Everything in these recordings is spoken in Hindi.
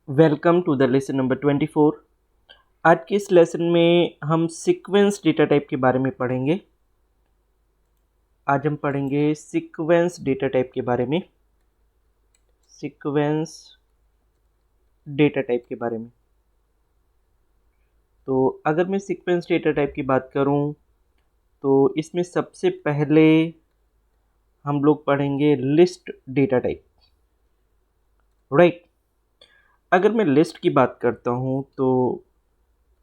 Welcome to the lesson number 24। आज के इस लेसन में हम सीक्वेंस डेटा टाइप के बारे में पढ़ेंगे। आज हम पढ़ेंगे सीक्वेंस डेटा टाइप के बारे में। सीक्वेंस डेटा टाइप के बारे में। तो अगर मैं सीक्वेंस डेटा टाइप की बात करूं तो इसमें सबसे पहले हम लोग पढ़ेंगे लिस्ट डेटा टाइप। राइट। अगर मैं लिस्ट की बात करता हूं तो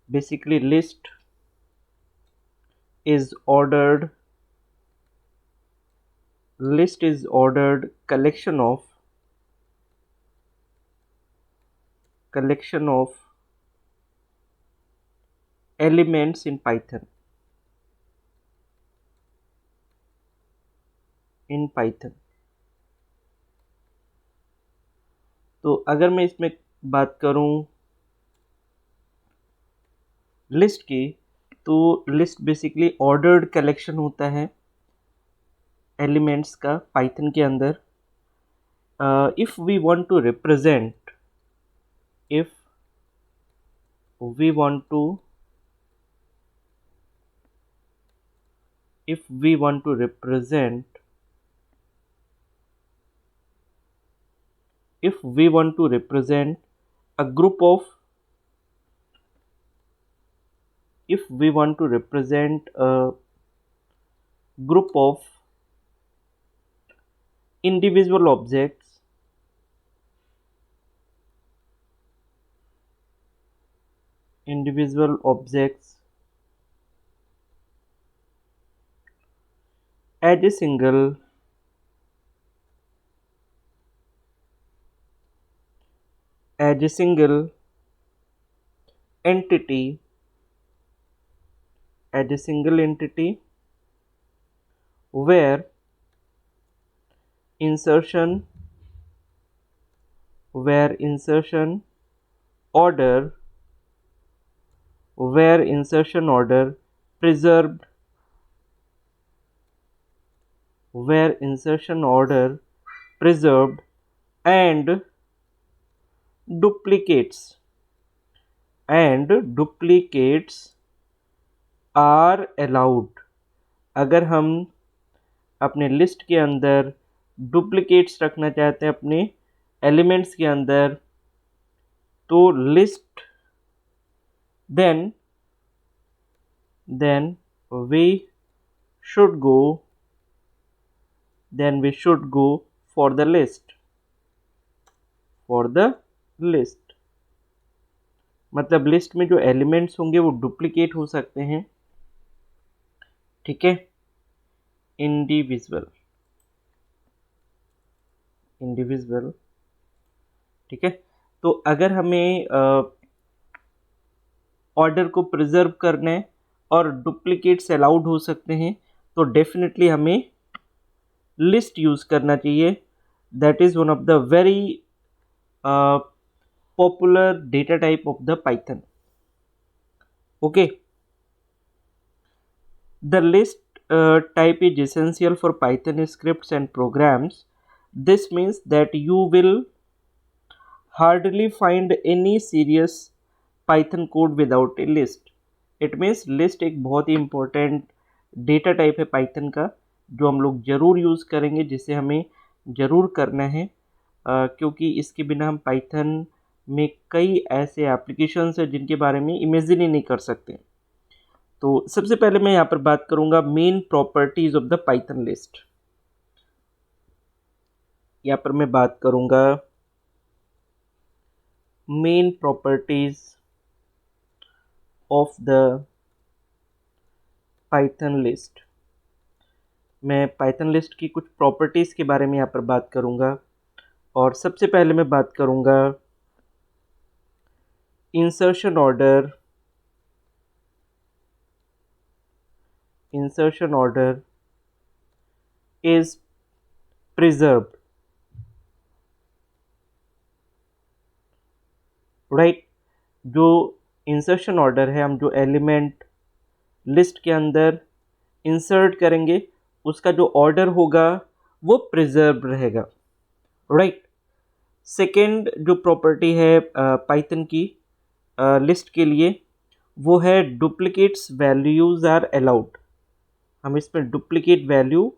basically list is ordered collection of elements in Python. तो अगर मैं इसमें बात करूं लिस्ट की, तो लिस्ट बेसिकली ऑर्डर्ड कलेक्शन होता है एलिमेंट्स का पाइथन के अंदर। If we want to represent a group of if we want to represent a group of individual objects as a single entity where insertion order preserved and duplicates are allowed। अगर हम अपने लिस्ट के अंदर डुप्लीकेट्स रखना चाहते हैं अपने एलिमेंट्स के अंदर, तो list then we should go for the list। मतलब लिस्ट में जो एलिमेंट्स होंगे वो डुप्लीकेट हो सकते हैं, ठीक है। इंडिविजुअल, ठीक है। तो अगर हमें ऑर्डर को प्रिजर्व करने और डुप्लीकेट्स अलाउड हो सकते हैं, तो डेफिनेटली हमें लिस्ट यूज करना चाहिए। That is one of the very popular data type of the Python. Okay, the list type is essential for Python scripts and programs. This means that you will hardly find any serious Python code without a list. It means list एक बहुत ही important डेटा टाइप है पाइथन का, जो हम लोग ज़रूर यूज़ करेंगे, जिसे हमें ज़रूर करना है, क्योंकि इसके बिना हम पाइथन में कई ऐसे एप्लीकेशंस हैं जिनके बारे में इमेजिन ही नहीं कर सकते। तो सबसे पहले मैं यहाँ पर बात करूँगा main properties of the Python list. यहाँ पर मैं बात करूँगा main properties of the Python list. मैं पाइथन लिस्ट की कुछ प्रॉपर्टीज के बारे में यहाँ पर बात करूँगा, और सबसे पहले मैं बात करूँगा insertion order is preserved, right. जो इंसर्शन ऑर्डर है, हम जो एलिमेंट लिस्ट के अंदर इंसर्ट करेंगे उसका जो ऑर्डर होगा वो प्रिजर्व रहेगा, राइट। सेकेंड जो प्रॉपर्टी है पाइथन की लिस्ट के लिए वो है डुप्लीकेट्स वैल्यूज आर अलाउड। हम इसमें डुप्लीकेट वैल्यू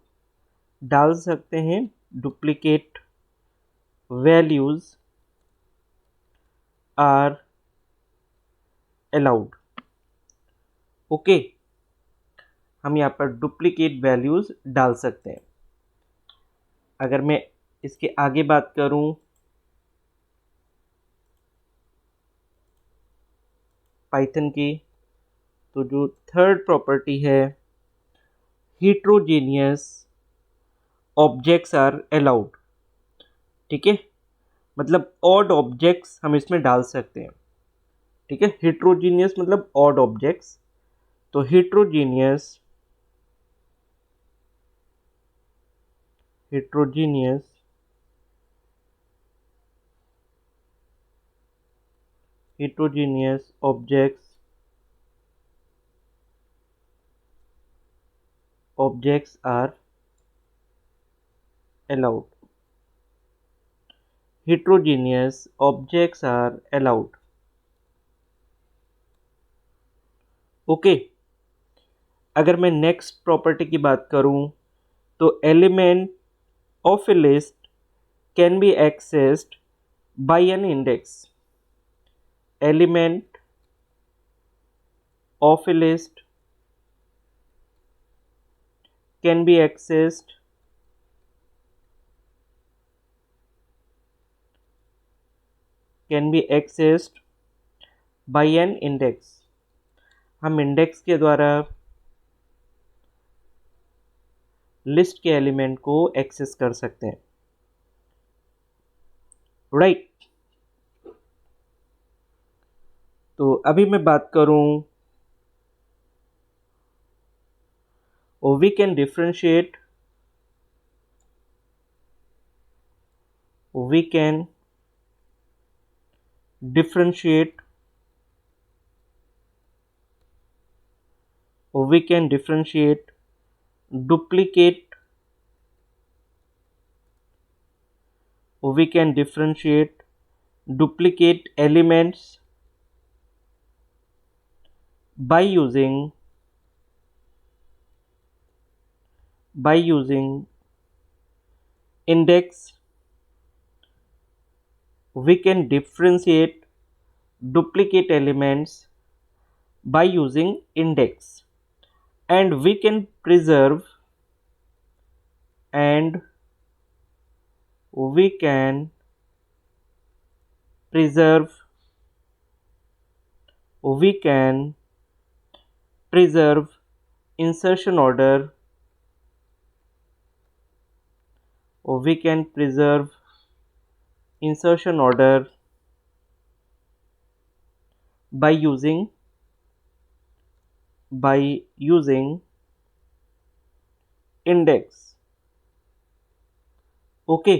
डाल सकते हैं, duplicate values are allowed. Okay, हम यहाँ पर डुप्लीकेट वैल्यूज डाल सकते हैं। अगर मैं इसके आगे बात करूं पाइथन की, तो जो थर्ड प्रॉपर्टी है heterogeneous ऑब्जेक्ट्स आर अलाउड। ठीक है, मतलब ऑड ऑब्जेक्ट्स हम इसमें डाल सकते हैं। ठीक है, heterogeneous मतलब ऑड ऑब्जेक्ट्स, तो heterogeneous objects are allowed। heterogeneous objects are allowed। Okay, अगर मैं नेक्स्ट प्रॉपर्टी की बात करूं तो element of a list can be accessed by an index. Element of a list can be accessed by an index. हम इंडेक्स के द्वारा लिस्ट के एलिमेंट को एक्सेस कर सकते हैं। राइट, तो अभी मैं बात करूं, we can differentiate differentiate duplicate elements by using index। we can differentiate duplicate elements by using index, and we can preserve preserve insertion order by using index. Okay,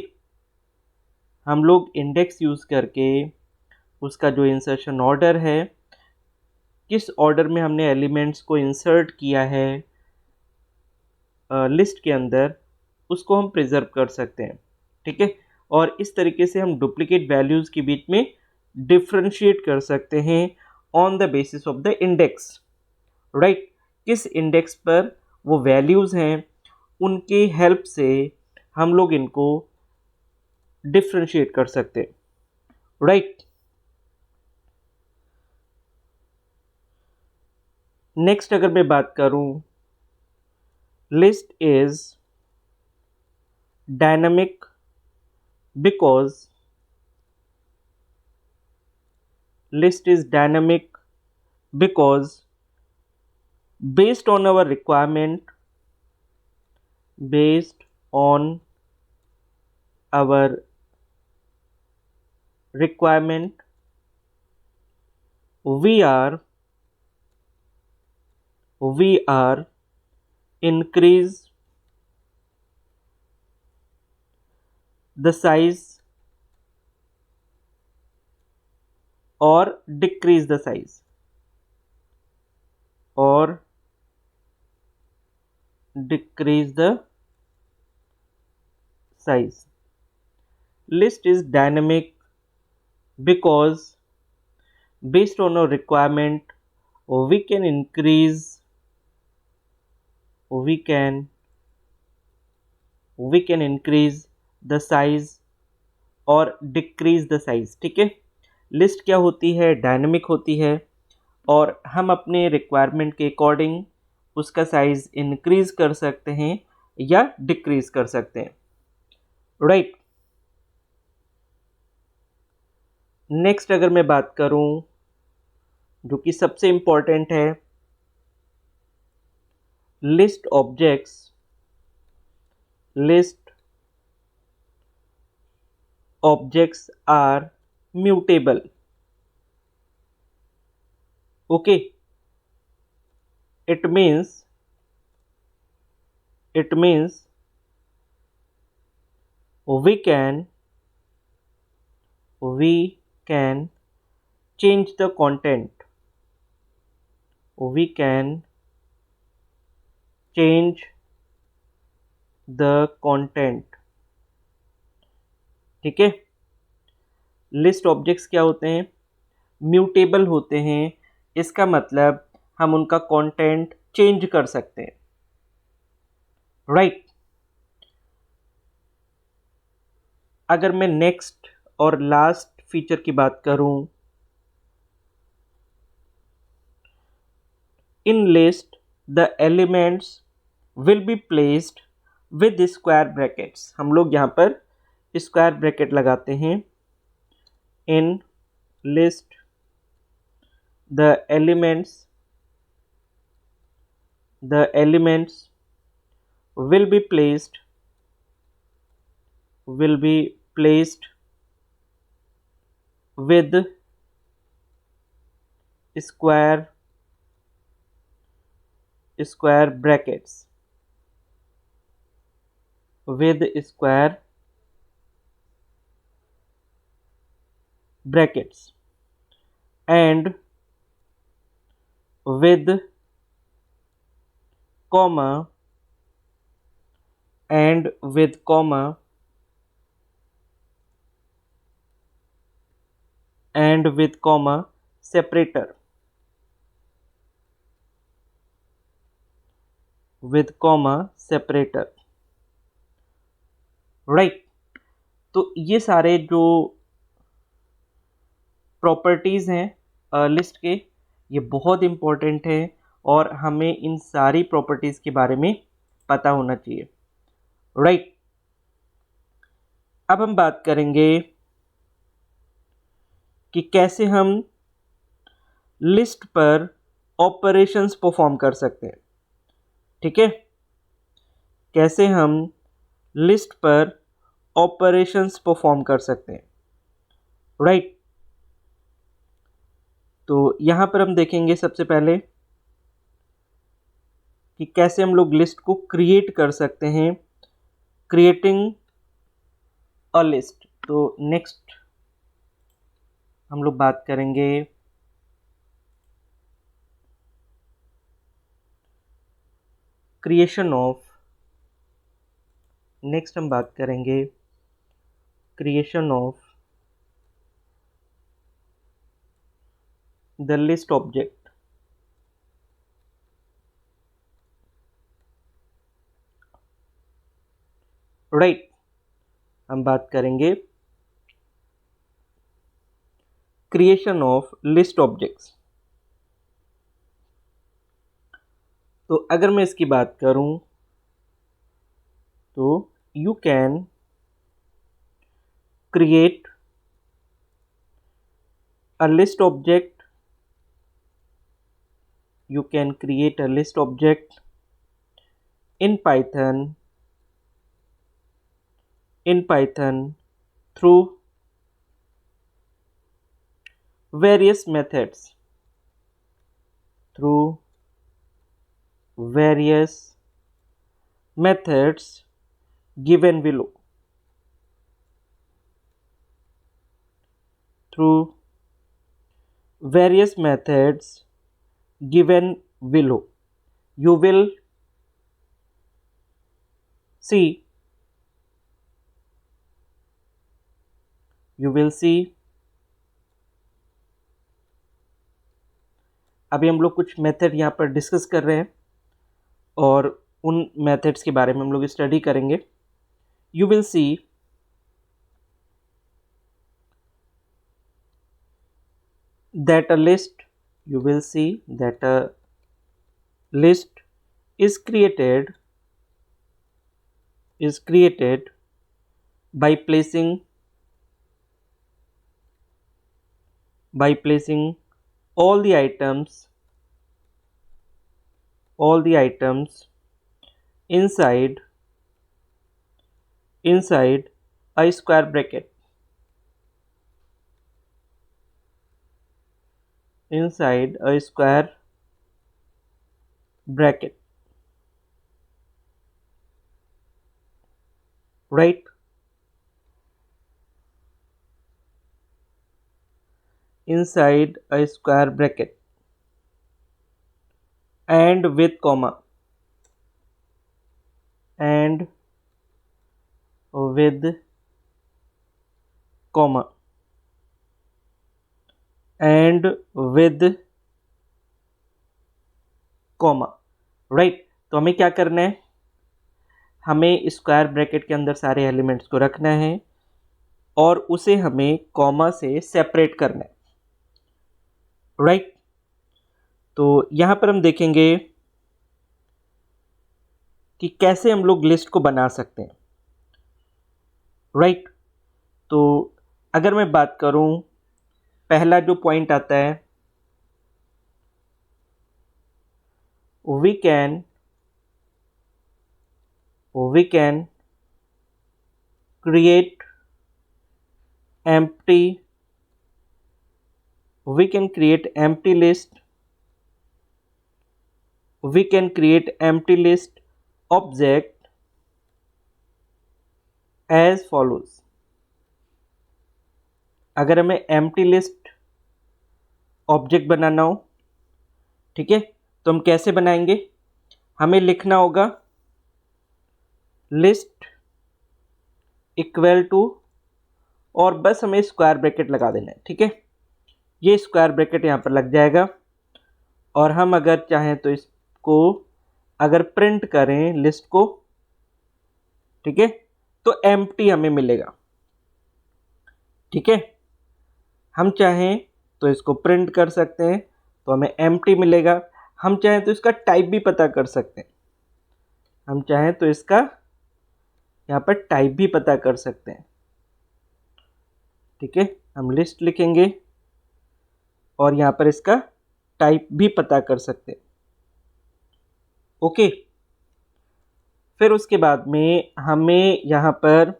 हम लोग इंडेक्स यूज करके उसका जो इंसर्शन ऑर्डर है, किस ऑर्डर में हमने एलिमेंट्स को इंसर्ट किया है लिस्ट के अंदर, उसको हम प्रिजर्व कर सकते हैं। ठीक है, और इस तरीके से हम डुप्लीकेट वैल्यूज के बीच में डिफ्रेंशिएट कर सकते हैं on the basis of the index. Right, किस इंडेक्स पर वो वैल्यूज हैं उनके हेल्प से हम लोग इनको डिफ्रेंशिएट कर सकते हैं। राइट, नेक्स्ट अगर मैं बात करूं, list is dynamic because based on our requirement we are increase the size or decrease the size List is dynamic because based on a requirement we can increase we can we can increase the size और डिक्रीज द साइज. ठीक है, लिस्ट क्या होती है, डायनेमिक होती है और हम अपने रिक्वायरमेंट के अकॉर्डिंग उसका साइज इंक्रीज कर सकते हैं या डिक्रीज कर सकते हैं. राइट. नेक्स्ट अगर मैं बात करूं जो कि सबसे इंपॉर्टेंट है, list objects are mutable. Okay, it means we can change the content. We can change the content. ठीक है, लिस्ट ऑब्जेक्ट्स क्या होते हैं, म्यूटेबल होते हैं. इसका मतलब हम उनका कंटेंट चेंज कर सकते हैं. राइट. अगर मैं नेक्स्ट और लास्ट फीचर की बात करूं, in list the elements will be placed with square brackets. हम लोग यहाँ पर स्क्वायर ब्रैकेट लगाते हैं. In list the elements will be placed with square brackets, with square brackets and with comma and with comma separator, with comma separator. Right. तो ये सारे जो प्रॉपर्टीज़ हैं लिस्ट के, ये बहुत इम्पोर्टेंट है और हमें इन सारी प्रॉपर्टीज़ के बारे में पता होना चाहिए. राइट. अब हम बात करेंगे कि कैसे हम लिस्ट पर ऑपरेशंस परफॉर्म कर सकते हैं. ठीक है, कैसे हम लिस्ट पर ऑपरेशंस परफॉर्म कर सकते हैं. राइट. तो यहाँ पर हम देखेंगे सबसे पहले कि कैसे हम लोग लिस्ट को क्रिएट कर सकते हैं, क्रिएटिंग अ लिस्ट. तो नेक्स्ट हम लोग बात करेंगे creation of the list object. Right. हम बात करेंगे क्रिएशन ऑफ लिस्ट ऑब्जेक्ट्स. तो अगर मैं इसकी बात करूं तो you can create a list object in Python through various methods given below. Through various methods given below, you will see you will see, अभी हम लोग कुछ मेथड यहाँ पर डिस्कस कर रहे हैं और उन मेथड्स के बारे में हम लोग स्टडी करेंगे. You will see that a list, you will see that a list is created by placing all the items inside a square bracket, inside a square bracket, right? Inside a square bracket and with comma, and with comma, and with comma, right. तो हमें क्या करना है, हमें स्क्वायर ब्रैकेट के अंदर सारे एलिमेंट्स को रखना है और उसे हमें कॉमा से सेपरेट करना है, राइट. तो यहां पर हम देखेंगे कि कैसे हम लोग लिस्ट को बना सकते हैं, राइट. तो अगर मैं बात करूं, पहला जो पॉइंट आता है, we can create empty list, object as follows. अगर हमें empty list ऑब्जेक्ट बनाना हो, ठीक है, तो हम कैसे बनाएंगे, हमें लिखना होगा लिस्ट इक्वल टू, और बस हमें स्क्वायर ब्रैकेट लगा देना है, ठीक है. ये स्क्वायर ब्रैकेट यहाँ पर लग जाएगा और हम अगर चाहें तो इसको अगर प्रिंट करें लिस्ट को, ठीक है, तो एम्प्टी हमें मिलेगा, ठीक है. हम चाहें तो इसको प्रिंट कर सकते हैं तो हमें एम्प्टी मिलेगा. हम चाहें तो इसका टाइप भी पता कर सकते हैं, हम चाहें तो इसका यहाँ पर टाइप भी पता कर सकते हैं, ठीक है. हम लिस्ट लिखेंगे और यहाँ पर इसका टाइप भी पता कर सकते हैं, ओके. फिर उसके बाद में हमें यहाँ पर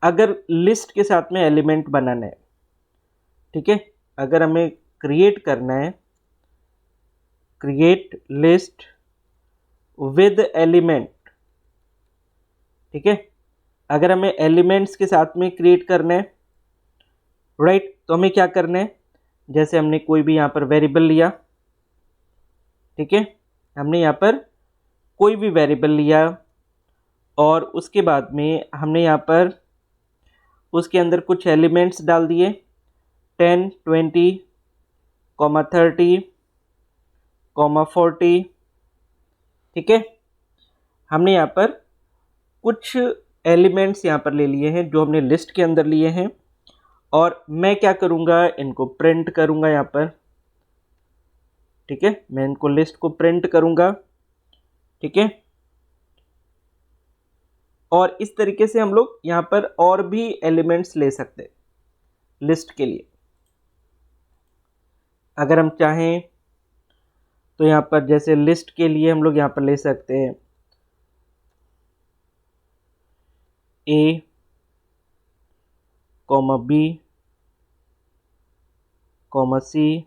अगर लिस्ट के साथ में एलिमेंट बनाना है, ठीक है, अगर हमें क्रिएट करना है, क्रिएट लिस्ट विद एलिमेंट, ठीक है, अगर हमें एलिमेंट्स के साथ में क्रिएट करना है, राइट, तो हमें क्या करना है, जैसे हमने कोई भी यहाँ पर वेरिएबल लिया, ठीक है, हमने यहाँ पर कोई भी वेरिएबल लिया और उसके बाद में हमने यहाँ पर उसके अंदर कुछ एलिमेंट्स डाल दिए, 10, 20, 30, 40, ठीक है. हमने यहाँ पर कुछ एलिमेंट्स यहाँ पर ले लिए हैं जो हमने लिस्ट के अंदर लिए हैं और मैं क्या करूँगा, इनको प्रिंट करूँगा यहाँ पर, ठीक है, मैं इनको लिस्ट को प्रिंट करूँगा, ठीक है. और इस तरीके से हम लोग यहाँ पर और भी एलिमेंट्स ले सकते हैं लिस्ट के लिए. अगर हम चाहें तो यहाँ पर जैसे लिस्ट के लिए हम लोग यहाँ पर ले सकते हैं A, B, C,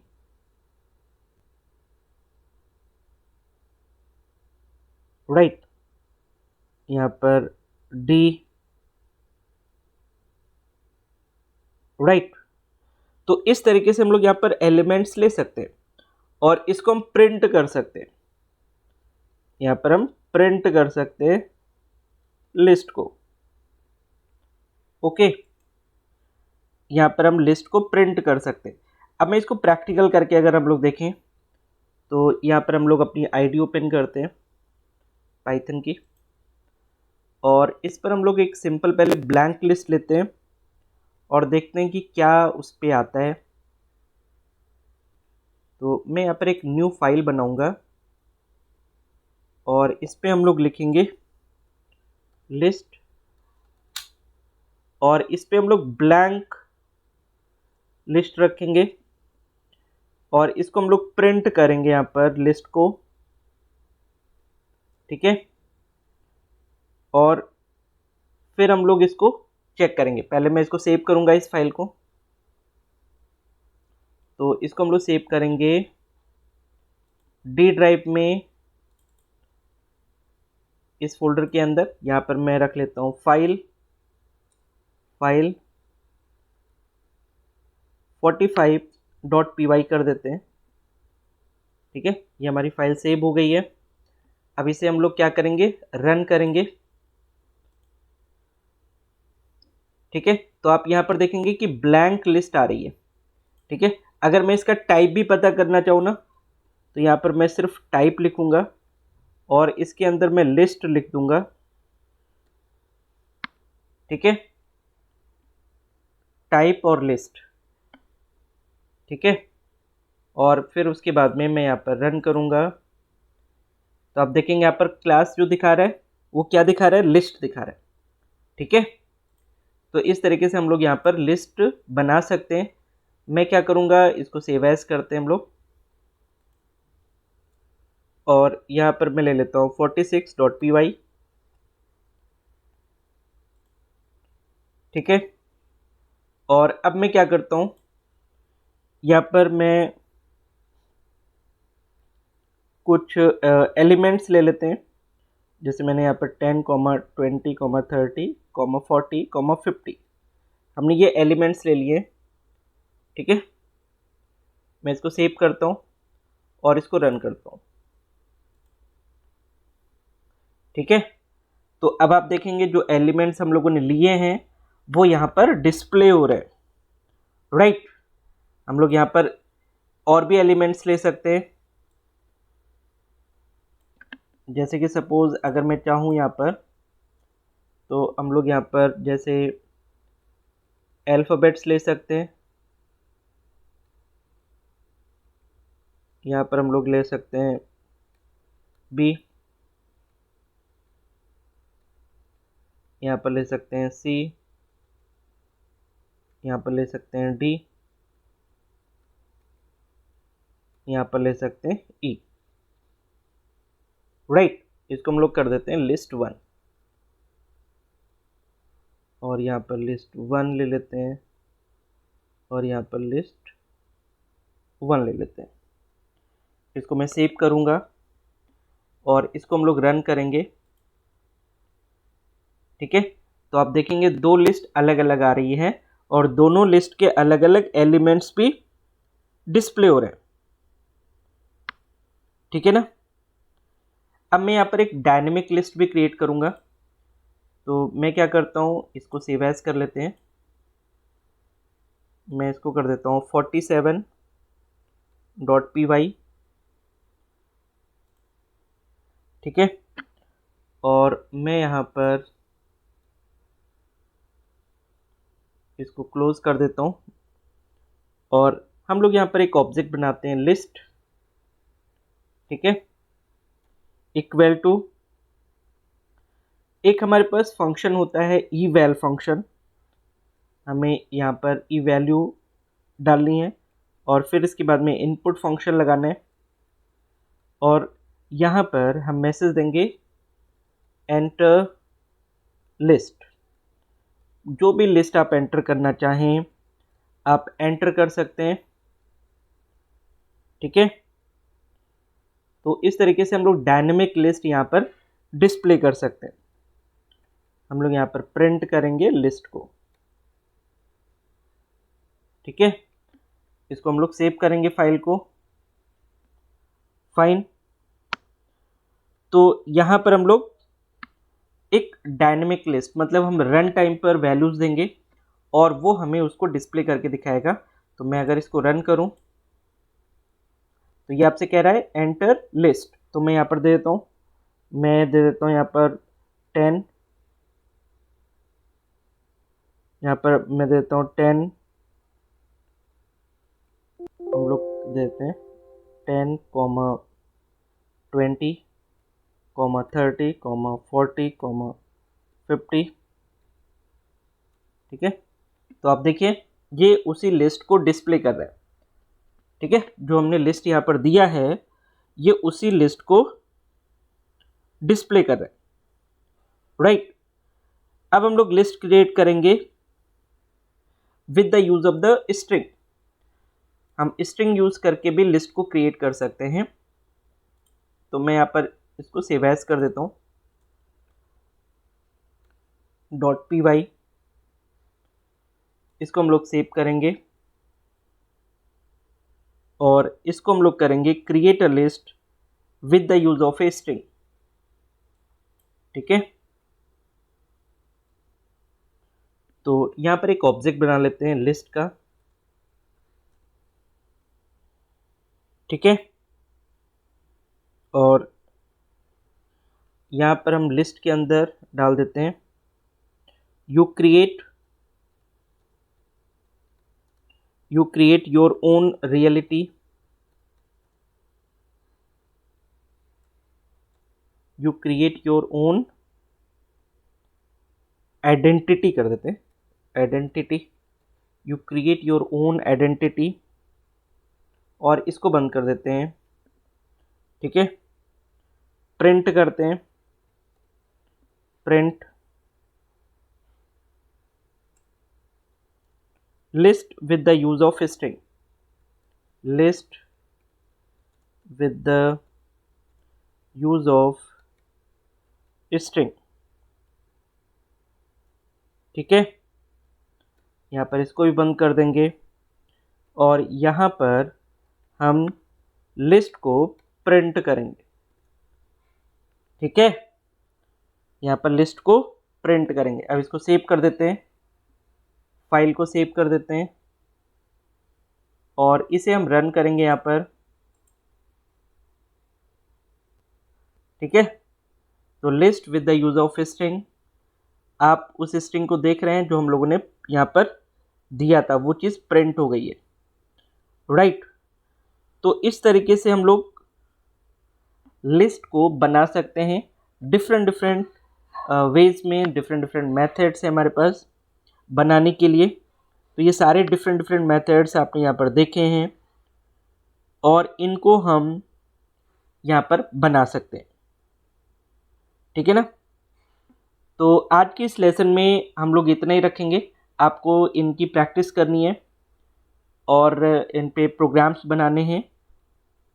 राइट, यहाँ पर D, राइट. तो इस तरीके से हम लोग यहाँ पर एलिमेंट्स ले सकते हैं और इसको हम प्रिंट कर सकते हैं, यहाँ पर हम प्रिंट कर सकते हैं लिस्ट को, ओके. यहाँ पर हम लिस्ट को प्रिंट कर सकते हैं। अब मैं इसको प्रैक्टिकल करके अगर हम लोग देखें तो यहाँ पर हम लोग अपनी आईडी ओपन करते हैं पाइथन की, और इस पर हम लोग एक सिंपल पहले ब्लैंक लिस्ट लेते हैं और देखते हैं कि क्या उस पर आता है। तो मैं यहाँ पर एक न्यू फाइल बनाऊंगा और इस पर हम लोग लिखेंगे लिस्ट, और इस पर हम लोग ब्लैंक लिस्ट रखेंगे और इसको हम लोग प्रिंट करेंगे यहाँ पर लिस्ट को, ठीक है। और फिर हम लोग इसको चेक करेंगे। पहले मैं इसको सेव करूंगा इस फाइल को, तो इसको हम लोग सेव करेंगे डी ड्राइव में, इस फोल्डर के अंदर। यहाँ पर मैं रख लेता हूँ फाइल 45.py कर देते हैं, ठीक है। ये हमारी फाइल सेव हो गई है। अब इसे हम लोग क्या करेंगे, रन करेंगे, ठीक है। तो आप यहाँ पर देखेंगे कि ब्लैंक लिस्ट आ रही है, ठीक है। अगर मैं इसका टाइप भी पता करना चाहूँ ना, तो यहाँ पर मैं सिर्फ टाइप लिखूंगा और इसके अंदर मैं लिस्ट लिख दूंगा, ठीक है, टाइप और लिस्ट, ठीक है। और फिर उसके बाद में मैं यहाँ पर रन करूंगा, तो आप देखेंगे यहाँ पर क्लास जो दिखा रहा है वो क्या दिखा रहा है, लिस्ट दिखा रहा है, ठीक है। तो इस तरीके से हम लोग यहाँ पर लिस्ट बना सकते हैं। मैं क्या करूँगा, इसको सेव एज करते हैं हम लोग, और यहाँ पर मैं ले लेता हूँ 46.py, ठीक है। और अब मैं क्या करता हूँ, यहाँ पर मैं कुछ एलिमेंट्स ले लेते हैं। जैसे मैंने यहाँ पर 10, 20, 30, 40, 50 हमने ये एलिमेंट्स ले लिए, ठीक है। मैं इसको सेव करता हूँ और इसको रन करता हूँ, ठीक है। तो अब आप देखेंगे जो एलिमेंट्स हम लोगों ने लिए हैं वो यहाँ पर डिस्प्ले हो रहे हैं, राइट। हम लोग यहाँ पर और भी एलिमेंट्स ले सकते हैं। जैसे कि सपोज अगर मैं चाहूँ यहाँ पर, तो हम लोग यहाँ पर जैसे अल्फ़ाबेट्स ले सकते हैं। यहाँ पर हम लोग ले सकते हैं बी, यहाँ पर ले सकते हैं सी, यहाँ पर ले सकते हैं डी, यहाँ पर ले सकते हैं ई, राइट। इसको हम लोग कर देते हैं लिस्ट 1, और यहाँ पर लिस्ट 1 ले लेते हैं, और यहाँ पर लिस्ट 1 ले लेते हैं। इसको मैं सेव करूँगा और इसको हम लोग रन करेंगे, ठीक है। तो आप देखेंगे दो लिस्ट अलग अलग आ रही है और दोनों लिस्ट के अलग अलग एलिमेंट्स भी डिस्प्ले हो रहे हैं, ठीक है ना। अब मैं यहाँ पर एक डायनेमिक लिस्ट भी क्रिएट करूँगा। तो मैं क्या करता हूँ, इसको सेव एज कर लेते हैं। मैं इसको कर देता हूँ 47.py, ठीक है। और मैं यहाँ पर इसको क्लोज कर देता हूँ और हम लोग यहाँ पर एक ऑब्जेक्ट बनाते हैं लिस्ट, ठीक है, इक्वल टू एक हमारे पास फंक्शन होता है eval फंक्शन। हमें यहाँ पर ई वैल्यू डालनी है और फिर इसके बाद में इनपुट फंक्शन लगाना है, और यहाँ पर हम मैसेज देंगे एंटर लिस्ट। जो भी लिस्ट आप एंटर करना चाहें आप एंटर कर सकते हैं, ठीक है। तो इस तरीके से हम लोग डायनेमिक लिस्ट यहाँ पर डिस्प्ले कर सकते हैं। हम लोग यहाँ पर प्रिंट करेंगे लिस्ट को, ठीक है। इसको हम लोग सेव करेंगे फाइल को, फाइन। तो यहाँ पर हम लोग एक डायनेमिक लिस्ट, मतलब हम रन टाइम पर वैल्यूज देंगे और वो हमें उसको डिस्प्ले करके दिखाएगा। तो मैं अगर इसको रन करूं तो ये आपसे कह रहा है एंटर लिस्ट, तो मैं यहाँ पर दे देता हूँ, मैं दे देता हूँ यहाँ पर 10, यहाँ पर मैं देता हूँ 10, हम लोग देते हैं 10, 20, 30, 40, 50। ठीक है, तो आप देखिए ये उसी लिस्ट को डिस्प्ले कर रहा है। ठीक है, जो हमने लिस्ट यहाँ पर दिया है ये उसी लिस्ट को डिस्प्ले कर रहा है, राइट। अब हम लोग लिस्ट क्रिएट करेंगे with the use of the string. हम स्ट्रिंग यूज करके भी लिस्ट को क्रिएट कर सकते हैं। तो मैं यहाँ पर इसको सेव एज कर देता हूँ .py, इसको हम लोग सेव करेंगे और इसको हम लोग करेंगे create a list with the use of a string. ठीक है, तो यहां पर एक ऑब्जेक्ट बना लेते हैं लिस्ट का। ठीक है, और यहां पर हम लिस्ट के अंदर डाल देते हैं you create your own reality, you create your own identity कर देते हैं, identity, you create your own identity, और इसको बंद कर देते हैं। ठीक है, प्रिंट करते हैं, print list with the use of string, list with the use of string. ठीक है, यहाँ पर इसको भी बंद कर देंगे और यहाँ पर हम लिस्ट को प्रिंट करेंगे। ठीक है, यहाँ पर लिस्ट को प्रिंट करेंगे। अब इसको सेव कर देते हैं, फाइल को सेव कर देते हैं और इसे हम रन करेंगे यहाँ पर। ठीक है, तो list with the use of string, आप उस स्ट्रिंग को देख रहे हैं जो हम लोगों ने यहाँ पर दिया था, वो चीज़ प्रिंट हो गई है, राइट। तो इस तरीके से हम लोग लिस्ट को बना सकते हैं डिफरेंट डिफरेंट वेज में, डिफरेंट डिफरेंट मेथड्स है हमारे पास बनाने के लिए। तो ये सारे डिफरेंट डिफरेंट मेथड्स आपने यहाँ पर देखे हैं और इनको हम यहाँ पर बना सकते हैं। ठीक है ना, तो आज के इस लेसन में हम लोग इतना ही रखेंगे। आपको इनकी प्रैक्टिस करनी है और इन पे प्रोग्राम्स बनाने हैं।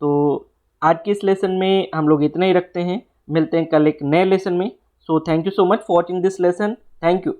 तो आज के इस लेसन में हम लोग इतना ही रखते हैं, मिलते हैं कल एक नए लेसन में। So thank you so much for watching this lesson, thank you.